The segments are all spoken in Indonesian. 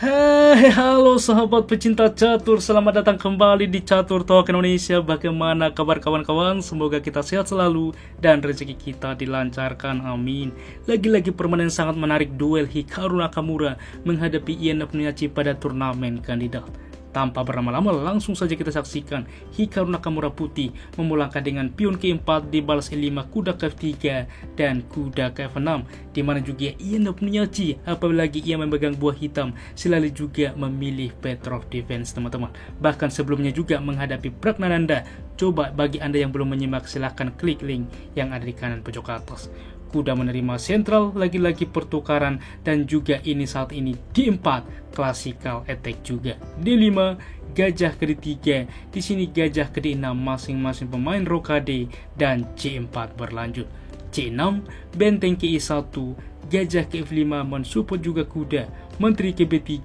Hai, halo sahabat pecinta catur, selamat datang kembali di Catur Talk Indonesia. Bagaimana kabar kawan-kawan? Semoga kita sehat selalu dan rezeki kita dilancarkan, amin. Lagi-lagi permainan sangat menarik, duel Hikaru Nakamura menghadapi Ian Nepomniachtchi pada turnamen kandidat. Tanpa berlama-lama, langsung saja kita saksikan Hikaru Nakamura putih memulangkan dengan pion ke 4 dibalas E5, kuda ke F3 dan kuda ke F6, dimana juga Ian Nepomniachtchi apalagi ia memegang buah hitam selalu juga memilih Petrov defense, teman-teman. Bahkan sebelumnya juga menghadapi Praggnanandhaa. Coba bagi Anda yang belum menyimak, silahkan klik link yang ada di kanan pojok atas. Kuda menerima sentral, lagi-lagi pertukaran, dan juga ini saat ini D4 classical attack juga. D5 gajah ke D3, di sini gajah ke D6, masing-masing pemain rokade, dan C4 berlanjut. C6 benteng ke E1, gajah ke F5 mensupport juga kuda, menteri ke B3,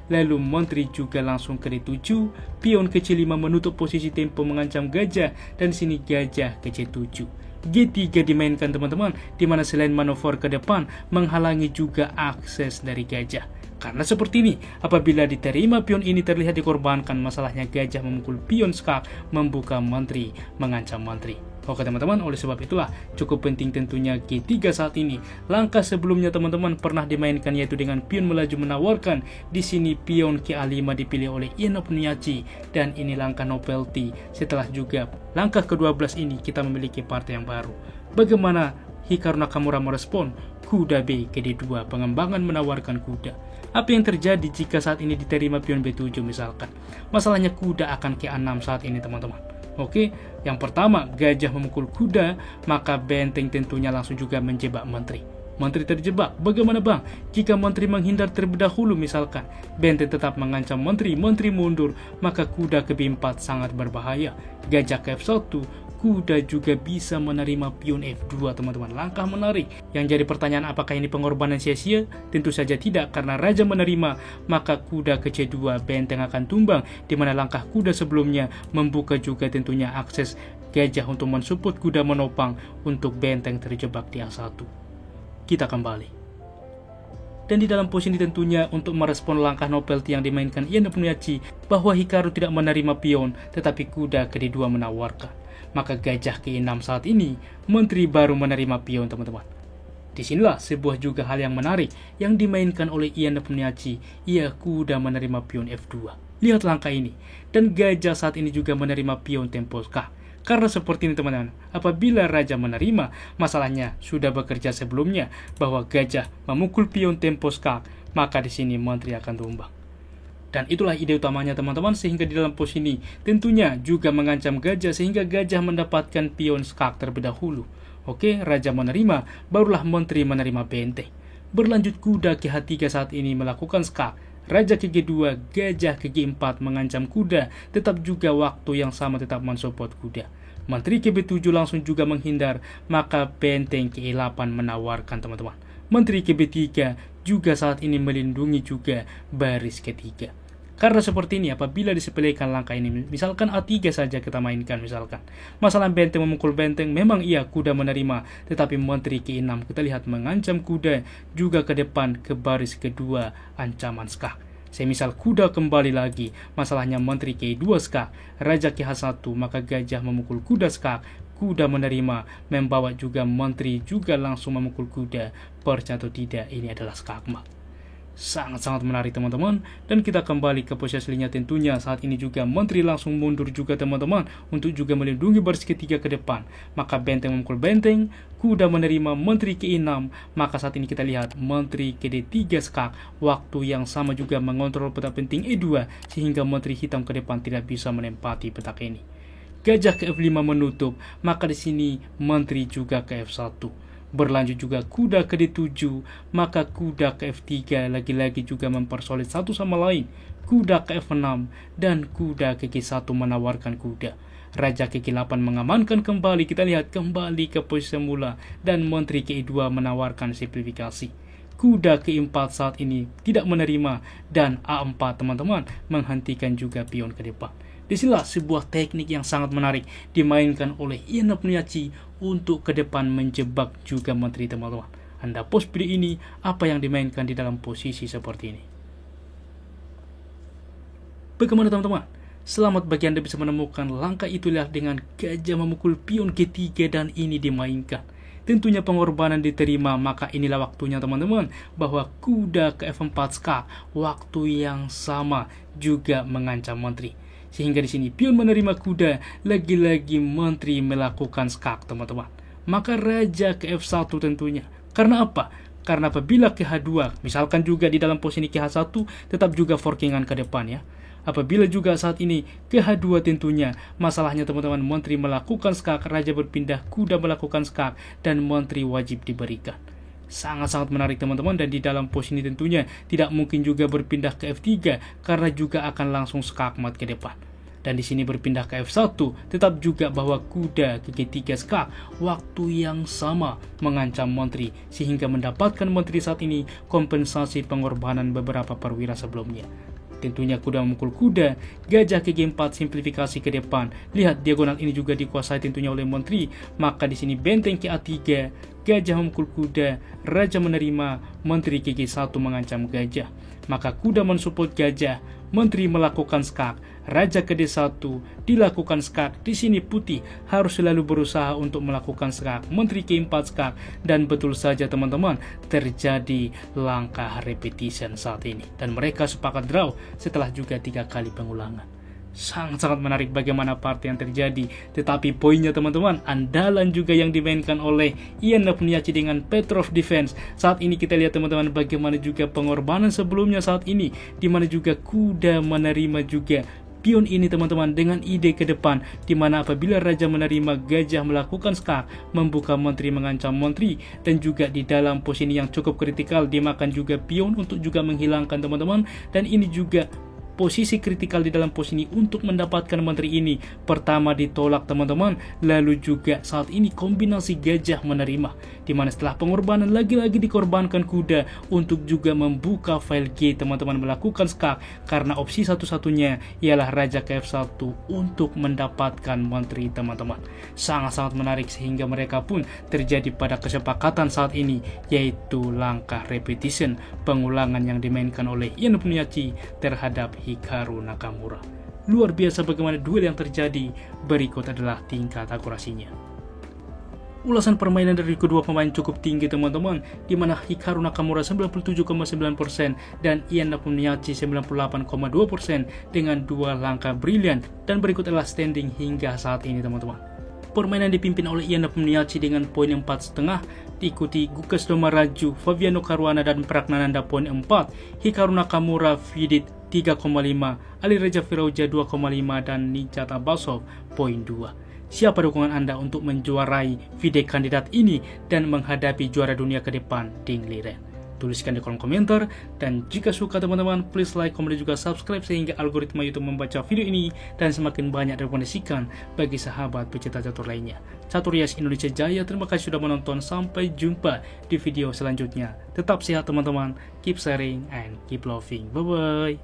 lalu menteri juga langsung ke D7, pion ke C5 menutup posisi tempo mengancam gajah, dan di sini gajah ke C7. G3 dimainkan, teman-teman, dimana selain manuver ke depan menghalangi juga akses dari gajah. Karena seperti ini, apabila diterima pion ini terlihat dikorbankan, masalahnya gajah memukul pion skak, membuka menteri, mengancam menteri. Oke teman-teman, oleh sebab itulah cukup penting tentunya G3 saat ini. Langkah sebelumnya teman-teman pernah dimainkan yaitu dengan pion melaju menawarkan. Di sini pion ke A5 dipilih oleh Ian Nepomniachtchi dan ini langkah novelty. Setelah juga langkah ke-12 ini kita memiliki partai yang baru. Bagaimana Hikaru Nakamura merespon? Kuda B ke D2, pengembangan menawarkan kuda. Apa yang terjadi jika saat ini diterima pion B7 misalkan? Masalahnya kuda akan ke A6 saat ini teman-teman. Oke, yang pertama gajah memukul kuda, maka benteng tentunya langsung juga menjebak menteri. Menteri terjebak, bagaimana bang? Jika menteri menghindar terlebih dahulu misalkan, benteng tetap mengancam menteri, menteri mundur, maka kuda ke B4 sangat berbahaya. Gajah ke F1, kuda juga bisa menerima pion F2 teman-teman. Langkah menarik. Yang jadi pertanyaan, apakah ini pengorbanan sia-sia? Tentu saja tidak, karena raja menerima, maka kuda ke C2, benteng akan tumbang, dimana langkah kuda sebelumnya membuka juga tentunya akses gajah untuk mensupport kuda menopang untuk benteng terjebak di A1. Kita kembali. Dan di dalam posisi tentunya untuk merespon langkah novelty yang dimainkan Ian Nepomniachtchi bahwa Hikaru tidak menerima pion tetapi kuda ke D2 menawarkan, maka gajah ke E6 saat ini menteri baru menerima pion teman-teman. Disinilah sebuah juga hal yang menarik yang dimainkan oleh Ian Nepomniachtchi, ia kuda menerima pion F2. Lihat langkah ini, dan gajah saat ini juga menerima pion tempo skak. Karena seperti ini teman-teman, apabila raja menerima, masalahnya sudah bekerja sebelumnya bahwa gajah memukul pion tempo skak, maka di sini menteri akan tumbang. Dan itulah ide utamanya teman-teman, sehingga di dalam pos ini tentunya juga mengancam gajah sehingga gajah mendapatkan pion skak terlebih dahulu. Oke, raja menerima, barulah menteri menerima benteng. Berlanjut kuda ke H3 saat ini melakukan skak. Raja ke G2, gajah ke G4 mengancam kuda, tetap juga waktu yang sama tetap mensupport kuda. Menteri ke B7 langsung juga menghindar, maka benteng ke E8 menawarkan teman-teman. Menteri ke B3 juga saat ini melindungi juga baris ketiga. Karena seperti ini, apabila disepelekan langkah ini, misalkan A3 saja kita mainkan misalkan. Masalah benteng memukul benteng, memang iya kuda menerima, tetapi menteri ke E6 kita lihat mengancam kuda juga ke depan ke baris kedua ancaman skak. Semisal kuda kembali lagi, masalahnya menteri ke E2 skak, raja ke H1, maka gajah memukul kuda skak, kuda menerima, membawa juga menteri juga langsung memukul kuda, percaya atau tidak, ini adalah skakmat. Sangat-sangat menarik teman-teman. Dan kita kembali ke posisi aslinya tentunya. Saat ini juga menteri langsung mundur juga teman-teman untuk juga melindungi baris ketiga ke depan. Maka benteng memukul benteng, kuda menerima, menteri ke E6. Maka saat ini kita lihat menteri ke D3 skak, waktu yang sama juga mengontrol peta penting E2 sehingga menteri hitam ke depan tidak bisa menempati petak ini. Gajah ke F5 menutup, maka di sini menteri juga ke F1. Berlanjut juga kuda ke D7, maka kuda ke F3 lagi-lagi juga mempersolid satu sama lain. Kuda ke F6 dan kuda ke G1 menawarkan kuda. Raja ke G8 mengamankan kembali, kita lihat kembali ke posisi semula, dan menteri ke E2 menawarkan simplifikasi. Kuda ke E4 saat ini tidak menerima, dan A4 teman-teman menghentikan juga pion ke depan. Disinilah sebuah teknik yang sangat menarik dimainkan oleh Ian Nepomniachtchi untuk ke depan menjebak juga menteri teman-teman. Anda post video ini, apa yang dimainkan di dalam posisi seperti ini? Bagaimana teman-teman? Selamat bagi Anda bisa menemukan langkah itulah dengan gajah memukul pion G3 dan ini dimainkan. Tentunya pengorbanan diterima, maka inilah waktunya teman-teman bahwa kuda ke F4 skak waktu yang sama juga mengancam menteri. Sehingga di sini pion menerima kuda, lagi-lagi menteri melakukan skak teman-teman. Maka raja ke F1 tentunya. Karena apa? Karena apabila ke H2, misalkan juga di dalam posisi ke H1 tetap juga forkingan ke depan ya. Apabila juga saat ini ke H2 tentunya, masalahnya teman-teman, menteri melakukan skak, raja berpindah, kuda melakukan skak, dan menteri wajib diberikan. Sangat-sangat menarik teman-teman, dan di dalam posisi ini tentunya tidak mungkin juga berpindah ke F3 karena juga akan langsung skak mat ke depan. Dan di sini berpindah ke F1, tetap juga bahwa kuda ke G3 skak waktu yang sama mengancam menteri, sehingga mendapatkan menteri saat ini kompensasi pengorbanan beberapa perwira sebelumnya. Tentunya kuda memukul kuda, gajah ke G4 simplifikasi ke depan. Lihat diagonal ini juga dikuasai tentunya oleh menteri, maka di sini benteng ke A3, gajah memukul kuda, raja menerima, menteri ke G1 mengancam gajah. Maka kuda mensupport gajah, menteri melakukan skak, raja ke D1 dilakukan skak. Di sini putih harus selalu berusaha untuk melakukan skak, menteri ke 4 skak, dan betul saja teman-teman, terjadi langkah repetition saat ini dan mereka sepakat draw setelah juga 3 kali pengulangan. Sangat-sangat menarik bagaimana part yang terjadi, tetapi poinnya teman-teman, andalan juga yang dimainkan oleh Ian Nepomniachtchi dengan Petrov Defense. Saat ini kita lihat teman-teman bagaimana juga pengorbanan sebelumnya saat ini, dimana juga kuda menerima juga pion ini teman-teman dengan ide ke depan, dimana apabila raja menerima, gajah melakukan skak, membuka menteri mengancam menteri, dan juga di dalam posisi yang cukup kritikal dimakan juga pion untuk juga menghilangkan teman-teman, dan ini juga posisi kritikal di dalam posisi untuk mendapatkan menteri ini. Pertama ditolak teman-teman, lalu juga saat ini kombinasi gajah menerima, dimana setelah pengorbanan lagi-lagi dikorbankan kuda untuk juga membuka file G teman-teman, melakukan skak, karena opsi satu-satunya ialah raja ke F1 untuk mendapatkan menteri teman-teman. Sangat-sangat menarik sehingga mereka pun terjadi pada kesepakatan saat ini, yaitu langkah repetition, pengulangan yang dimainkan oleh Ian Nepomniachtchi terhadap Hikaru Nakamura. Luar biasa bagaimana duel yang terjadi. Berikut adalah tingkat akurasinya. Ulasan permainan dari kedua pemain cukup tinggi teman-teman, di mana Hikaru Nakamura 97,9% dan Ian Nepomniachtchi 98,2% dengan dua langkah brilian. Dan berikut adalah standing hingga saat ini teman-teman. Permainan dipimpin oleh Ian Nepomniachtchi dengan poin 4,5, diikuti Gukas Domaraju, Fabiano Caruana dan Pragnananda poin 4, Hikaru Nakamura, Vidit 3,5, Ali Reza Firauja 2,5 dan Nijat Abbasov poin 2. Siapa dukungan Anda untuk menjuarai VD kandidat ini dan menghadapi juara dunia ke depan, Ding Liren? Tuliskan di kolom komentar, dan jika suka teman-teman, please like, komen, dan juga subscribe sehingga algoritma YouTube membaca video ini dan semakin banyak direkomendasikan bagi sahabat pecinta catur lainnya. Catur Hias Indonesia Jaya, terima kasih sudah menonton, sampai jumpa di video selanjutnya. Tetap sehat teman-teman, keep sharing and keep loving, bye-bye.